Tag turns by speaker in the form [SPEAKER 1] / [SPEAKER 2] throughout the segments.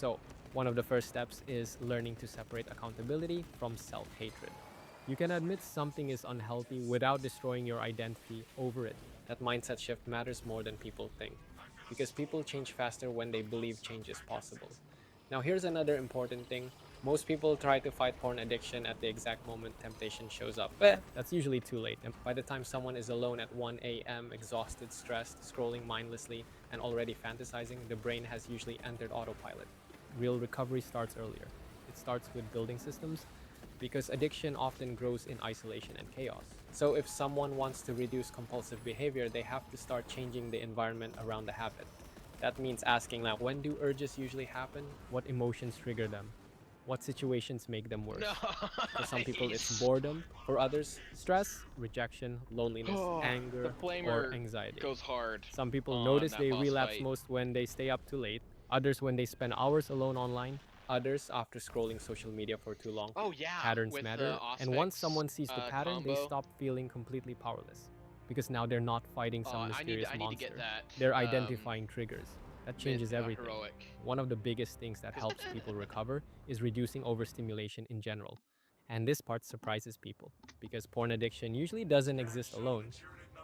[SPEAKER 1] So, one of the first steps is learning to separate accountability from self-hatred. You can admit something is unhealthy without destroying your identity over it. That mindset shift matters more than people think, because people change faster when they believe change is possible. Now, here's another important thing. Most people try to fight porn addiction at the exact moment temptation shows up. That's usually too late. And by the time someone is alone at 1 a.m., exhausted, stressed, scrolling mindlessly, and already fantasizing, the brain has usually entered autopilot. Real recovery starts earlier. It starts with building systems, because addiction often grows in isolation and chaos. So, if someone wants to reduce compulsive behavior, they have to start changing the environment around the habit. That means asking, like, when do urges usually happen? What emotions trigger them? What situations make them worse? For some people, it's
[SPEAKER 2] Nice.
[SPEAKER 1] boredom. For others, stress, rejection, loneliness,
[SPEAKER 2] Oh, the
[SPEAKER 1] anger, or
[SPEAKER 2] flamer
[SPEAKER 1] anxiety.
[SPEAKER 2] goes hard
[SPEAKER 1] Some people
[SPEAKER 2] on
[SPEAKER 1] notice
[SPEAKER 2] that
[SPEAKER 1] they
[SPEAKER 2] boss
[SPEAKER 1] relapse
[SPEAKER 2] fight.
[SPEAKER 1] most when they stay up too late, others when they spend hours alone online, others after scrolling social media for too long.
[SPEAKER 2] Oh yeah,
[SPEAKER 1] Patterns
[SPEAKER 2] with the
[SPEAKER 1] matter, and once
[SPEAKER 2] Auspex
[SPEAKER 1] someone sees the pattern, they
[SPEAKER 2] combo.
[SPEAKER 1] stop feeling completely powerless. Because now they're not fighting some mysterious
[SPEAKER 2] I need to get
[SPEAKER 1] monster,
[SPEAKER 2] that
[SPEAKER 1] they're identifying triggers. That
[SPEAKER 2] myth
[SPEAKER 1] changes everything.
[SPEAKER 2] heroic.
[SPEAKER 1] One of the biggest things that
[SPEAKER 2] 'Cause
[SPEAKER 1] helps people recover is reducing overstimulation in general. And this part surprises people, because porn addiction usually doesn't exist alone.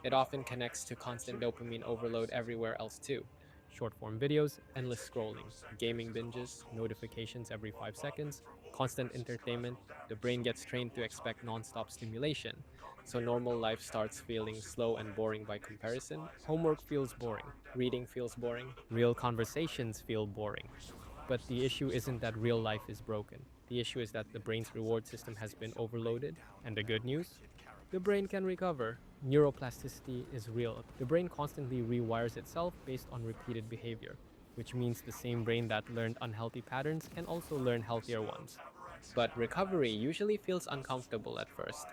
[SPEAKER 1] It often connects to constant dopamine overload everywhere else too. Short form videos, endless scrolling, gaming binges, notifications every 5 seconds, constant entertainment. The brain gets trained to expect non-stop stimulation. So normal life starts feeling slow and boring by comparison. Homework feels boring, reading feels boring, real conversations feel boring. But the issue isn't that real life is broken. The issue is that the brain's reward system has been overloaded. And the good news? The brain can recover. Neuroplasticity is real. The brain constantly rewires itself based on repeated behavior, which means the same brain that learned unhealthy patterns can also learn healthier ones. But recovery usually feels uncomfortable at first,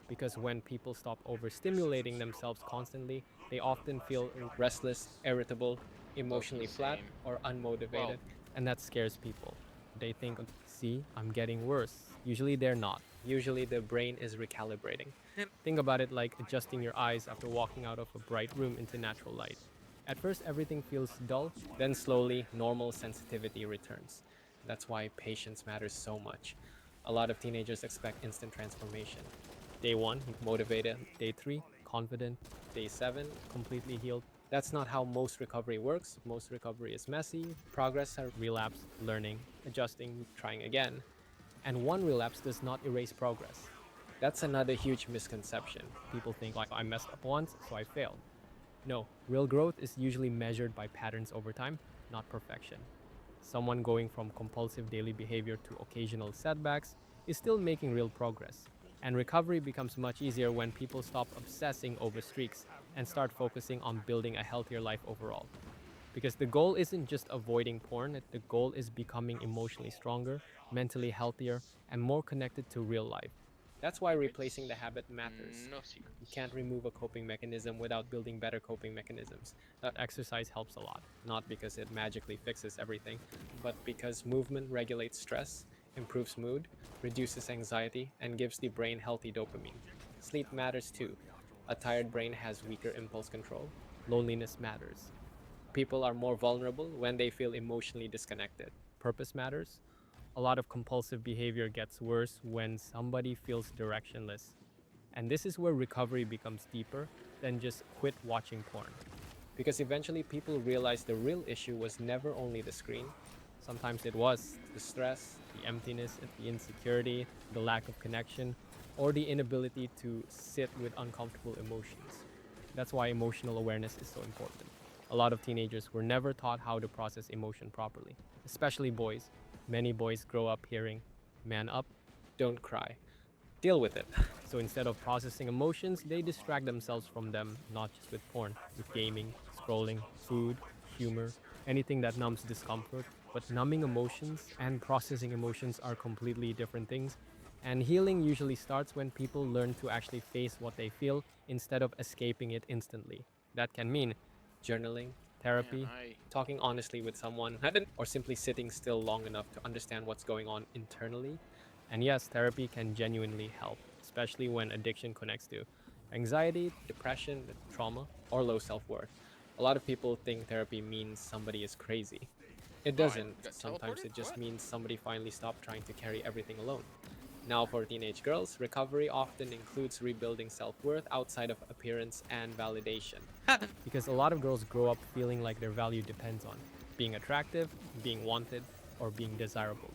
[SPEAKER 1] because when people stop overstimulating themselves constantly, they often feel restless, irritable,
[SPEAKER 2] Low-key
[SPEAKER 1] emotionally flat,
[SPEAKER 2] same.
[SPEAKER 1] or
[SPEAKER 2] Well,
[SPEAKER 1] unmotivated, and that scares people. They think, see, I'm getting worse. Usually they're not. Usually the brain is recalibrating. Think about it like adjusting your eyes after walking out of a bright room into natural light. At first, everything feels dull, then slowly, normal sensitivity returns. That's why patience matters so much. A lot of teenagers expect instant transformation. Day 1, motivated. Day 3, confident. Day 7, completely healed. That's not how most recovery works. Most recovery is messy. Progress are relapse, learning, adjusting, trying again. And one relapse does not erase progress. That's another huge misconception. People think, like, I messed up once, so I failed. No, real growth is usually measured by patterns over time, not perfection. Someone going from compulsive daily behavior to occasional setbacks is still making real progress. And recovery becomes much easier when people stop obsessing over streaks and start focusing on building a healthier life overall. Because the goal isn't just avoiding porn, the goal is becoming emotionally stronger, mentally healthier, and more connected to real life. That's why replacing the
[SPEAKER 2] secrets?
[SPEAKER 1] habit matters.
[SPEAKER 2] No
[SPEAKER 1] You
[SPEAKER 2] secrets.
[SPEAKER 1] can't remove a coping mechanism without building better coping mechanisms. That exercise helps a lot, not because it magically fixes everything, but because movement regulates stress, improves mood, reduces anxiety, and gives the brain healthy dopamine. Sleep matters too. A tired brain has weaker impulse control. Loneliness matters. People are more vulnerable when they feel emotionally disconnected. Purpose matters. A lot of compulsive behavior gets worse when somebody feels directionless. And this is where recovery becomes deeper than just quit watching porn. Because eventually people realize the real issue was never only the screen. Sometimes it was the stress, the emptiness, the insecurity, the lack of connection, or the inability to sit with uncomfortable emotions. That's why emotional awareness is so important. A lot of teenagers were never taught how to process emotion properly, especially boys. Many boys grow up hearing, man up, don't cry, deal with it. So instead of processing emotions, they distract themselves from them, not just with porn, with gaming, scrolling, food, humor, anything that numbs discomfort. But numbing emotions and processing emotions are completely different things. And healing usually starts when people learn to actually face what they feel instead of escaping it instantly. That can mean journaling,
[SPEAKER 2] Man,
[SPEAKER 1] therapy,
[SPEAKER 2] I
[SPEAKER 1] talking honestly with someone, or simply sitting still long enough to understand what's going on internally. And yes, therapy can genuinely help, especially when addiction connects to anxiety, depression, trauma, or low self worth. A lot of people think therapy means somebody is crazy. It
[SPEAKER 2] Oh, I
[SPEAKER 1] doesn't.
[SPEAKER 2] got
[SPEAKER 1] Sometimes
[SPEAKER 2] teleported?
[SPEAKER 1] it just
[SPEAKER 2] What?
[SPEAKER 1] means somebody finally stopped trying to carry everything alone. Now, for teenage girls, recovery often includes rebuilding self worth outside of appearance and validation. Because a lot of girls grow up feeling like their value depends on being attractive, being wanted, or being desirable.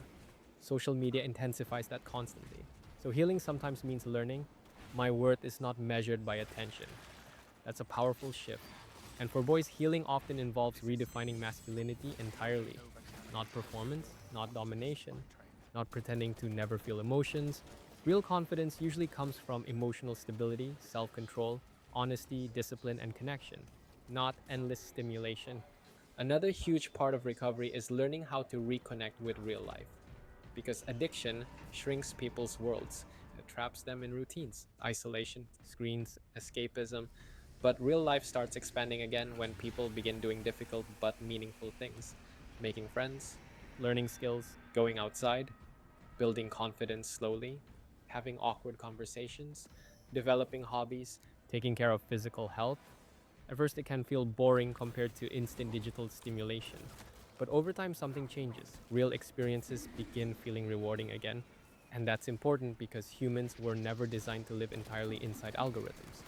[SPEAKER 1] Social media intensifies that constantly. So, healing sometimes means learning my worth is not measured by attention. That's a powerful shift. And for boys, healing often involves redefining masculinity entirely. Not performance, not domination, not pretending to never feel emotions. Real confidence usually comes from emotional stability, self control, honesty, discipline, and connection, not endless stimulation. Another huge part of recovery is learning how to reconnect with real life. Because addiction shrinks people's worlds, it traps them in routines, isolation, screens, escapism. But real life starts expanding again when people begin doing difficult but meaningful things, making friends, learning skills, going outside, building confidence slowly, having awkward conversations, developing hobbies, taking care of physical health. At first, it can feel boring compared to instant digital stimulation. But over time, something changes. Real experiences begin feeling rewarding again. And that's important because humans were never designed to live entirely inside algorithms.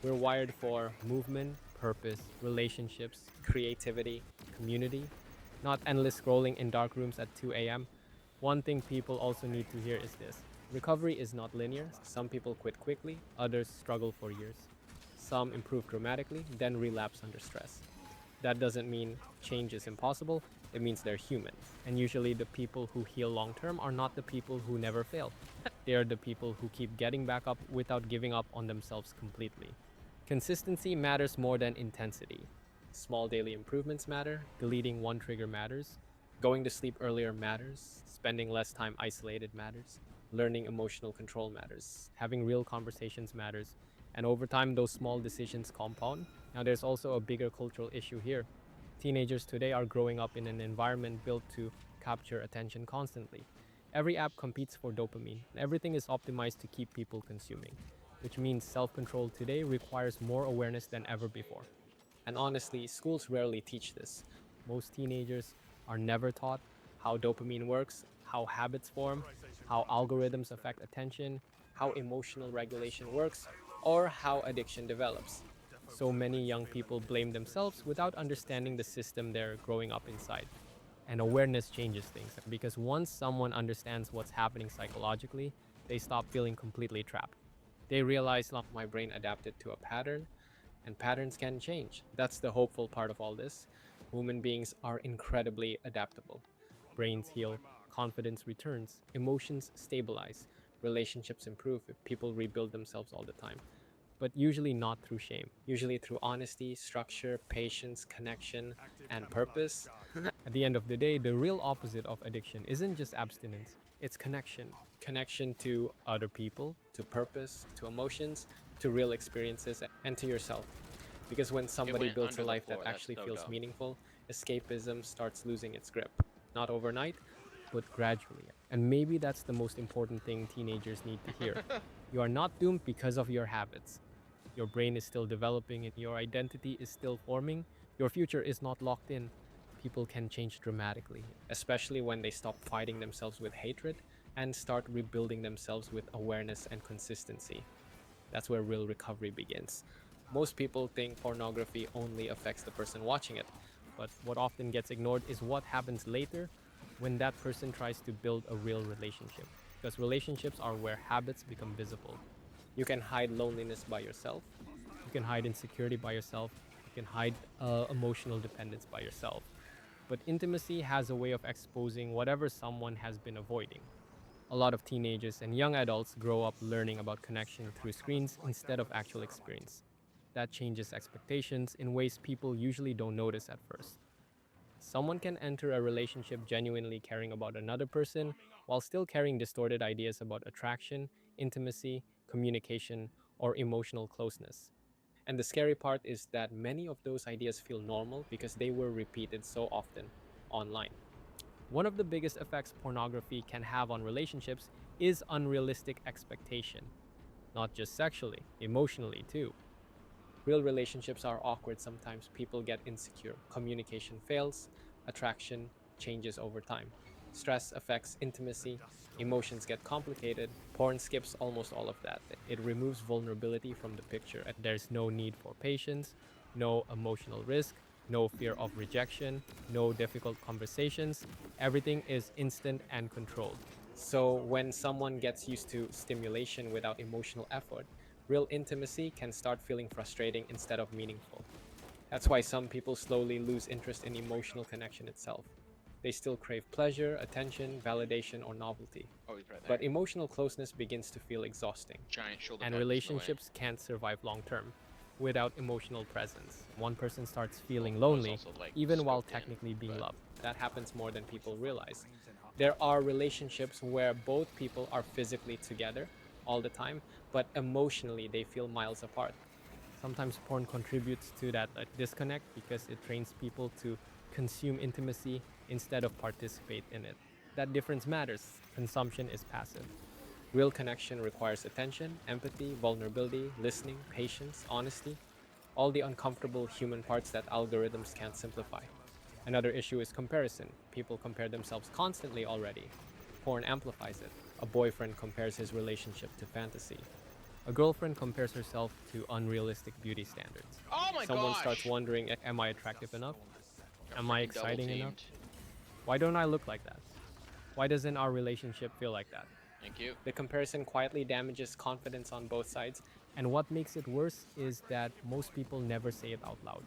[SPEAKER 1] We're wired for movement, purpose, relationships, creativity, community, not endless scrolling in dark rooms at 2 a.m. One thing people also need to hear is this: recovery is not linear. Some people quit quickly, others struggle for years. Some improve dramatically, then relapse under stress. That doesn't mean change is impossible, it means they're human. And usually, the people who heal long term are not the people who never fail. They are the people who keep getting back up without giving up on themselves completely. Consistency matters more than intensity. Small daily improvements matter, deleting one trigger matters, going to sleep earlier matters, spending less time isolated matters, learning emotional control matters, having real conversations matters, and over time, those small decisions compound. Now, there's also a bigger cultural issue here. Teenagers today are growing up in an environment built to capture attention constantly. Every app competes for dopamine, and everything is optimized to keep people consuming, which means self control today requires more awareness than ever before. And honestly, schools rarely teach this. Most teenagers are never taught how dopamine works, how habits form, how algorithms affect attention, how emotional regulation works, or how addiction develops. So many young people blame themselves without understanding the system they're growing up inside. And awareness changes things because once someone understands what's happening psychologically, they stop feeling completely trapped. They realize, "Look, my brain adapted to a pattern, and patterns can change." That's the hopeful part of all this. Human beings are incredibly adaptable. Brains heal, confidence returns, emotions stabilize, relationships improve if people rebuild themselves all the time. But usually not through shame, usually through honesty, structure, patience, connection, and purpose. At the end of the day, the real opposite of addiction isn't just abstinence, it's connection. Connection to other people, to purpose, to emotions, to real experiences, and to yourself. Because when
[SPEAKER 2] It
[SPEAKER 1] somebody
[SPEAKER 2] went
[SPEAKER 1] builds a
[SPEAKER 2] under the
[SPEAKER 1] life that
[SPEAKER 2] floor. That's
[SPEAKER 1] actually
[SPEAKER 2] so
[SPEAKER 1] feels
[SPEAKER 2] dumb.
[SPEAKER 1] meaningful, escapism starts losing its grip. Not overnight, but gradually. And maybe that's the most important thing teenagers need to hear. You are not doomed because of your habits. Your brain is still developing and your identity is still forming. Your future is not locked in. People can change dramatically, especially when they stop fighting themselves with hatred and start rebuilding themselves with awareness and consistency. That's where real recovery begins. Most people think pornography only affects the person watching it, but what often gets ignored is what happens later when that person tries to build a real relationship. Because relationships are where habits become visible. You can hide loneliness by yourself, you can hide insecurity by yourself, you can hide emotional dependence by yourself. But intimacy has a way of exposing whatever someone has been avoiding. A lot of teenagers and young adults grow up learning about connection through screens instead of actual experience. That changes expectations in ways people usually don't notice at first. Someone can enter a relationship genuinely caring about another person while still carrying distorted ideas about attraction, intimacy, communication, or emotional closeness. And the scary part is that many of those ideas feel normal because they were repeated so often online. One of the biggest effects pornography can have on relationships is unrealistic expectation, not just sexually, emotionally too. Real relationships are awkward sometimes. People get insecure, communication fails, attraction changes over time. Stress affects intimacy, emotions get complicated. Porn skips almost all of that. It removes vulnerability from the picture. There's no need for patience, no emotional risk, no fear of rejection, no difficult conversations. Everything is instant and controlled. So, when someone gets used to stimulation without emotional effort, real intimacy can start feeling frustrating instead of meaningful. That's why some people slowly lose interest in emotional connection itself. They still crave pleasure, attention, validation, or novelty.
[SPEAKER 2] Oh, he's right there.
[SPEAKER 1] But emotional closeness begins to feel exhausting,
[SPEAKER 2] Giant shoulder
[SPEAKER 1] and
[SPEAKER 2] pad gets in the way.
[SPEAKER 1] relationships can't survive long term without emotional presence. One person starts feeling
[SPEAKER 2] Well, it was
[SPEAKER 1] lonely
[SPEAKER 2] also, like,
[SPEAKER 1] even while
[SPEAKER 2] scoped in,
[SPEAKER 1] technically being
[SPEAKER 2] but-
[SPEAKER 1] loved. That happens more than people realize. There are relationships where both people are physically together all the time, but emotionally they feel miles apart. Sometimes porn contributes to that disconnect because it trains people to consume intimacy instead of participate in it. That difference matters. Consumption is passive. Real connection requires attention, empathy, vulnerability, listening, patience, honesty, all the uncomfortable human parts that algorithms can't simplify. Another issue is comparison. People compare themselves constantly already. Porn amplifies it. A boyfriend compares his relationship to fantasy. A girlfriend compares herself to unrealistic beauty standards.
[SPEAKER 2] Oh my
[SPEAKER 1] Someone
[SPEAKER 2] gosh!
[SPEAKER 1] starts wondering, am I attractive enough?
[SPEAKER 2] Got
[SPEAKER 1] Am I
[SPEAKER 2] freaking
[SPEAKER 1] exciting enough?
[SPEAKER 2] double-teamed.
[SPEAKER 1] Why don't I look like that? Why doesn't our relationship feel like that?
[SPEAKER 2] Thank you.
[SPEAKER 1] The comparison quietly damages confidence on both sides, and what makes it worse is that most people never say it out loud.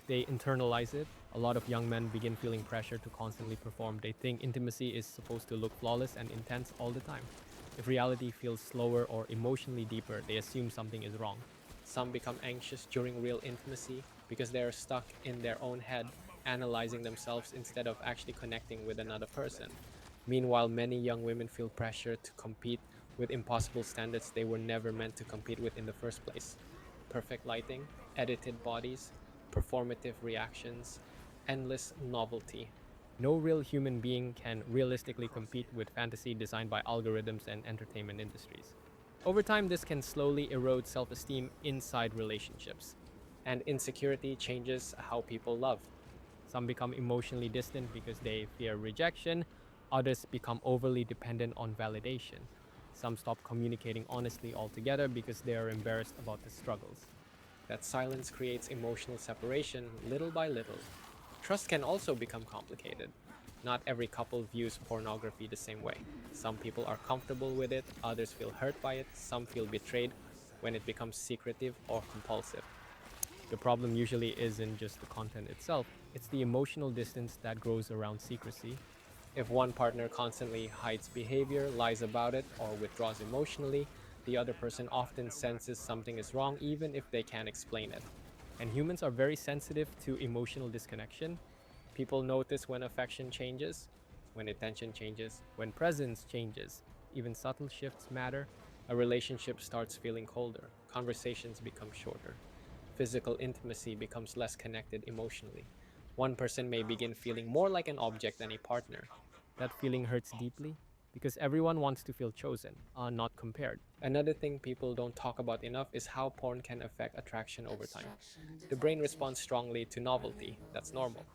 [SPEAKER 1] They internalize it. A lot of young men begin feeling pressure to constantly perform. They think intimacy is supposed to look flawless and intense all the time. If reality feels slower or emotionally deeper, they assume something is wrong. Some become anxious during real intimacy because they are stuck in their own head, analyzing themselves instead of actually connecting with another person. Meanwhile, many young women feel pressure to compete with impossible standards they were never meant to compete with in the first place. Perfect lighting, edited bodies, performative reactions, endless novelty. No real human being can realistically compete with fantasy designed by algorithms and entertainment industries. Over time, this can slowly erode self esteem inside relationships, and insecurity changes how people love. Some become emotionally distant because they fear rejection, others become overly dependent on validation. Some stop communicating honestly altogether because they are embarrassed about the struggles. That silence creates emotional separation little by little. Trust can also become complicated. Not every couple views pornography the same way. Some people are comfortable with it, others feel hurt by it, some feel betrayed when it becomes secretive or compulsive. The problem usually isn't just the content itself, it's the emotional distance that grows around secrecy. If one partner constantly hides behavior, lies about it, or withdraws emotionally, the other person often senses something is wrong even if they can't explain it. And humans are very sensitive to emotional disconnection. People notice when affection changes, when attention changes, when presence changes. Even subtle shifts matter. A relationship starts feeling colder, conversations become shorter, physical intimacy becomes less connected emotionally. One person may begin feeling more like an object than a partner. That feeling hurts deeply because everyone wants to feel chosen, not compared. Another thing people don't talk about enough is how porn can affect attraction over time. The brain responds strongly to novelty, that's normal.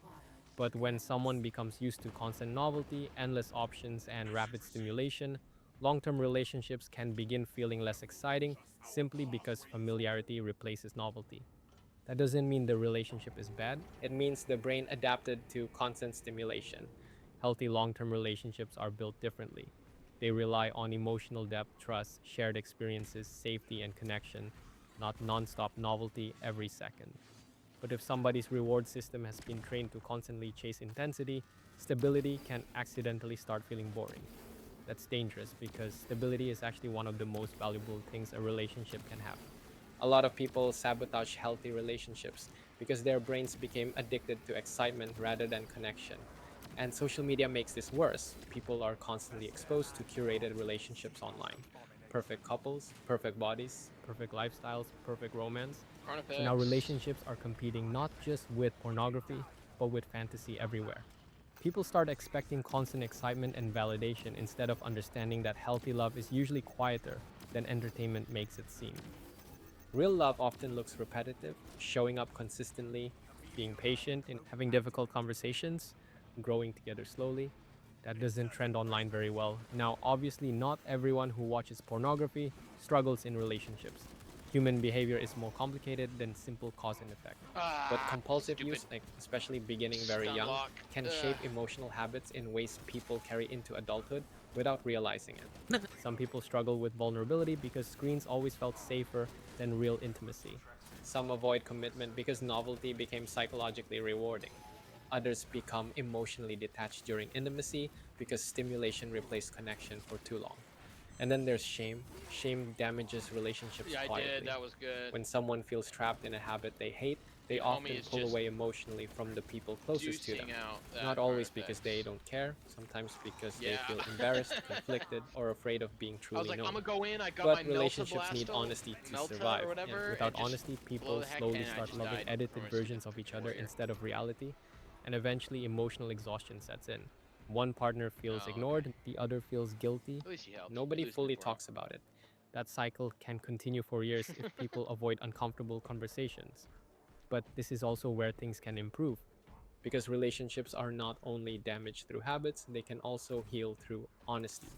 [SPEAKER 1] But when someone becomes used to constant novelty, endless options, and rapid stimulation, long term relationships can begin feeling less exciting simply because familiarity replaces novelty. That doesn't mean the relationship is bad, it means the brain adapted to constant stimulation. Healthy long term relationships are built differently. They rely on emotional depth, trust, shared experiences, safety, and connection, not nonstop novelty every second. But if somebody's reward system has been trained to constantly chase intensity, stability can accidentally start feeling boring. That's dangerous because stability is actually one of the most valuable things a relationship can have. A lot of people sabotage healthy relationships because their brains became addicted to excitement rather than connection. And social media makes this worse. People are constantly exposed to curated relationships online. Perfect couples, perfect bodies, perfect lifestyles, perfect romance. So now
[SPEAKER 2] Carnifex.
[SPEAKER 1] relationships are competing not just with pornography, but with fantasy everywhere. People start expecting constant excitement and validation instead of understanding that healthy love is usually quieter than entertainment makes it seem. Real love often looks repetitive, showing up consistently, being patient, and having difficult conversations, growing together slowly. That doesn't trend online very well. Now, obviously, not everyone who watches pornography struggles in relationships. Human behavior is more complicated than simple cause and effect. But
[SPEAKER 2] Ah,
[SPEAKER 1] compulsive
[SPEAKER 2] stupid
[SPEAKER 1] use, like especially beginning very
[SPEAKER 2] stun
[SPEAKER 1] young,
[SPEAKER 2] lock.
[SPEAKER 1] can shape emotional habits in ways people carry into adulthood without realizing it. Some people struggle with vulnerability because screens always felt safer than real intimacy. Some avoid commitment because novelty became psychologically rewarding. Others become emotionally detached during intimacy because stimulation replaced connection for too long. And then there's shame. Shame damages relationships
[SPEAKER 2] Yeah, I did.
[SPEAKER 1] quietly.
[SPEAKER 2] That was good.
[SPEAKER 1] When someone feels trapped in a habit they hate, they
[SPEAKER 2] And homie
[SPEAKER 1] often
[SPEAKER 2] is
[SPEAKER 1] pull
[SPEAKER 2] just
[SPEAKER 1] away emotionally from the people closest to them.
[SPEAKER 2] deucing out
[SPEAKER 1] Not
[SPEAKER 2] that
[SPEAKER 1] always because they
[SPEAKER 2] artifacts.
[SPEAKER 1] don't care, sometimes because they
[SPEAKER 2] Yeah.
[SPEAKER 1] feel embarrassed, conflicted, or afraid of being
[SPEAKER 2] I was
[SPEAKER 1] truly
[SPEAKER 2] like, I'm
[SPEAKER 1] known.
[SPEAKER 2] gonna go in. I got
[SPEAKER 1] But
[SPEAKER 2] my Melta
[SPEAKER 1] relationships need
[SPEAKER 2] Blasto,
[SPEAKER 1] honesty to
[SPEAKER 2] Melta or
[SPEAKER 1] survive, and
[SPEAKER 2] whatever,
[SPEAKER 1] without
[SPEAKER 2] and just
[SPEAKER 1] honesty,
[SPEAKER 2] blow
[SPEAKER 1] people
[SPEAKER 2] the heck,
[SPEAKER 1] slowly
[SPEAKER 2] and I
[SPEAKER 1] start
[SPEAKER 2] just
[SPEAKER 1] loving
[SPEAKER 2] died for
[SPEAKER 1] edited
[SPEAKER 2] my second
[SPEAKER 1] versions of each other
[SPEAKER 2] warrior.
[SPEAKER 1] instead of reality, and eventually emotional exhaustion sets in. One partner feels
[SPEAKER 2] Oh, okay.
[SPEAKER 1] ignored, the other feels guilty.
[SPEAKER 2] At least he helped. At
[SPEAKER 1] Nobody
[SPEAKER 2] least him
[SPEAKER 1] fully
[SPEAKER 2] for him.
[SPEAKER 1] talks about it. That cycle can continue for years if people avoid uncomfortable conversations. But this is also where things can improve. Because relationships are not only damaged through habits, they can also heal through honesty.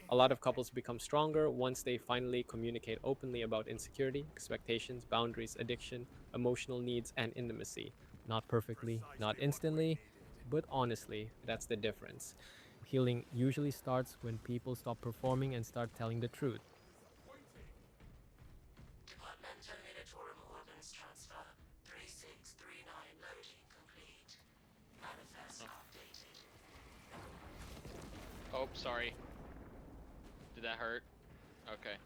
[SPEAKER 1] A lot of couples become stronger once they finally communicate openly about insecurity, expectations, boundaries, addiction, emotional needs, and intimacy. Not perfectly, not instantly, but honestly, that's the difference. Healing usually starts when people stop performing and start telling the truth.
[SPEAKER 3] Departmental Electoral Ordnance Transfer 3639 loading complete. Manifest
[SPEAKER 2] Oh,
[SPEAKER 3] updated.
[SPEAKER 2] oh, sorry. Did that hurt? Okay.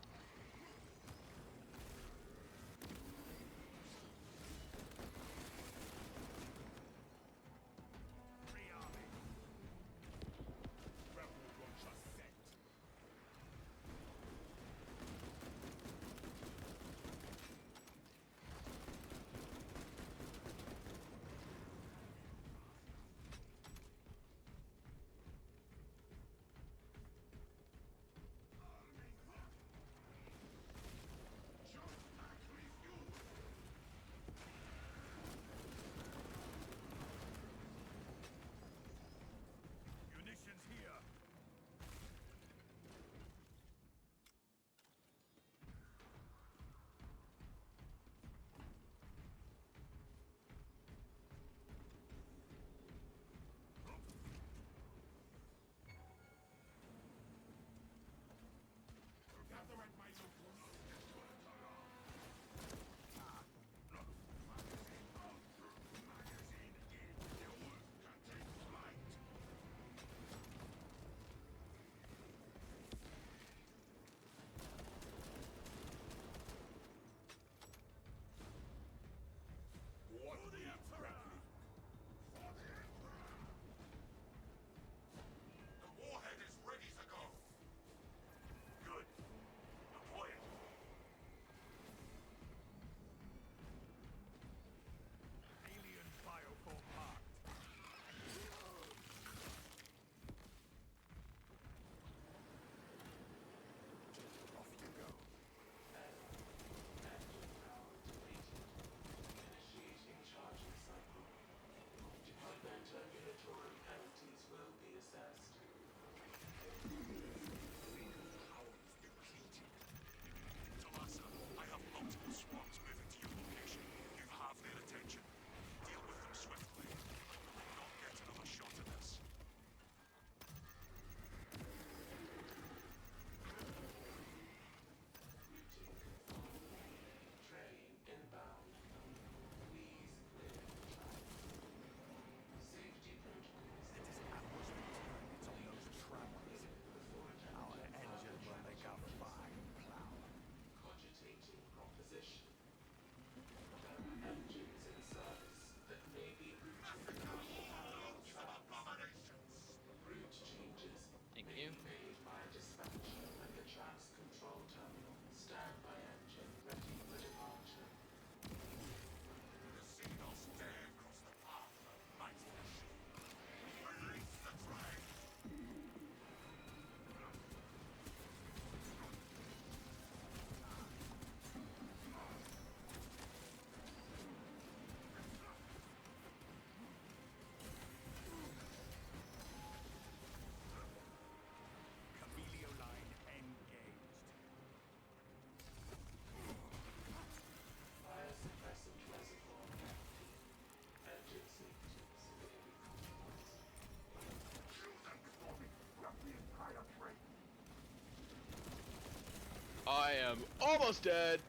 [SPEAKER 2] I am almost dead.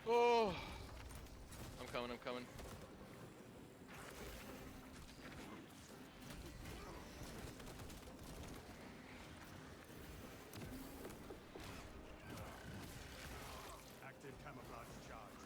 [SPEAKER 2] Oh. I'm coming, I'm coming.
[SPEAKER 4] Active camouflage charge.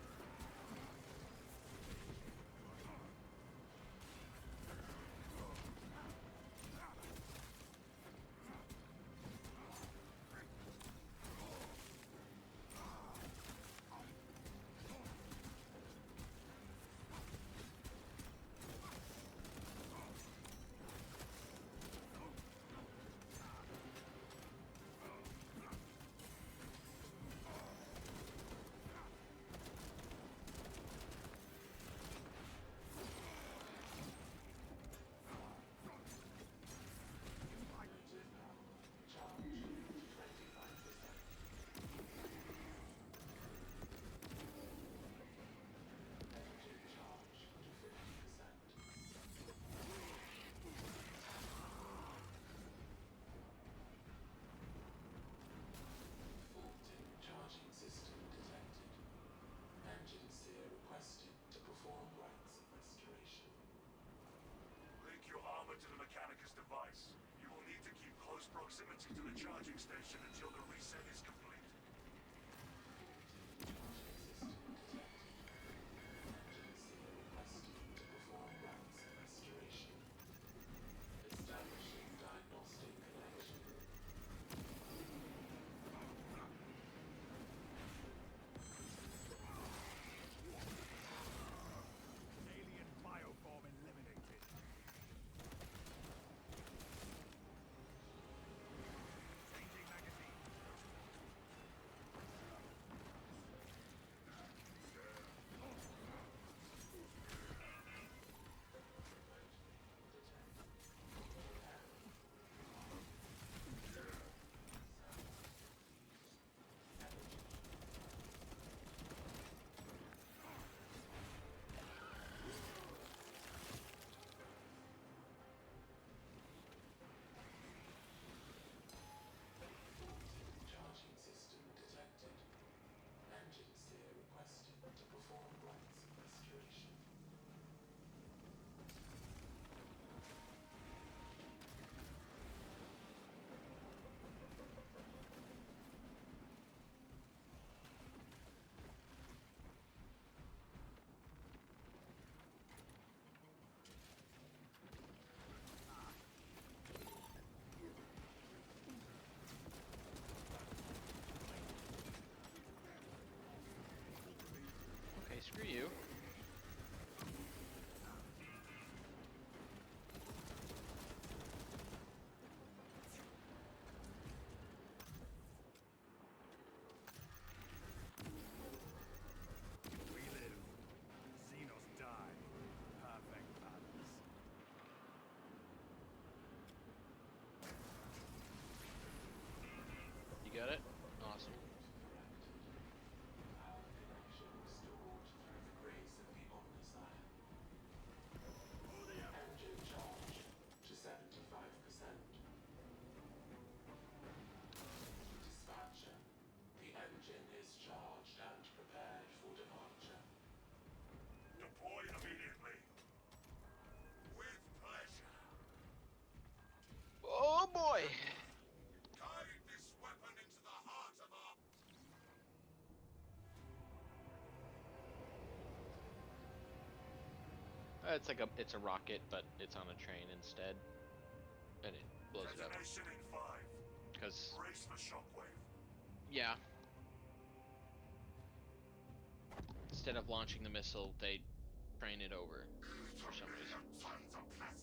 [SPEAKER 3] Charging system detected. Engine seer requested to perform rites of restoration.
[SPEAKER 4] Link your armor to the Mechanicus device. You will need to keep close proximity to the charging station until the reset is complete.
[SPEAKER 3] Charging system detected. Engine seer requested to perform rites of restoration. Establishing diagnostic connection.
[SPEAKER 4] Alien bioform eliminated. Changing magazine.
[SPEAKER 3] Charging system detected. Engine seer requested to perform rites of restoration.
[SPEAKER 2] Okay, screw you.
[SPEAKER 4] We live. Xenos die. Perfect balance.
[SPEAKER 2] You got it? Awesome.
[SPEAKER 3] Power connection restored through the grace of the Omnissiah. Engine charge to 75%. Dispatcher, the engine is charged and prepared for departure.
[SPEAKER 4] Deploy immediately. With pleasure.
[SPEAKER 2] Oh boy!
[SPEAKER 4] Guide this weapon into the heart of our...
[SPEAKER 2] It's a rocket, but it's on a train instead, and it blows it up.
[SPEAKER 4] Detonation in 5.
[SPEAKER 2] Cause
[SPEAKER 4] Brace for shockwave.
[SPEAKER 2] yeah, instead of launching the missile, they train it over for some reason.
[SPEAKER 4] Tons of plasma.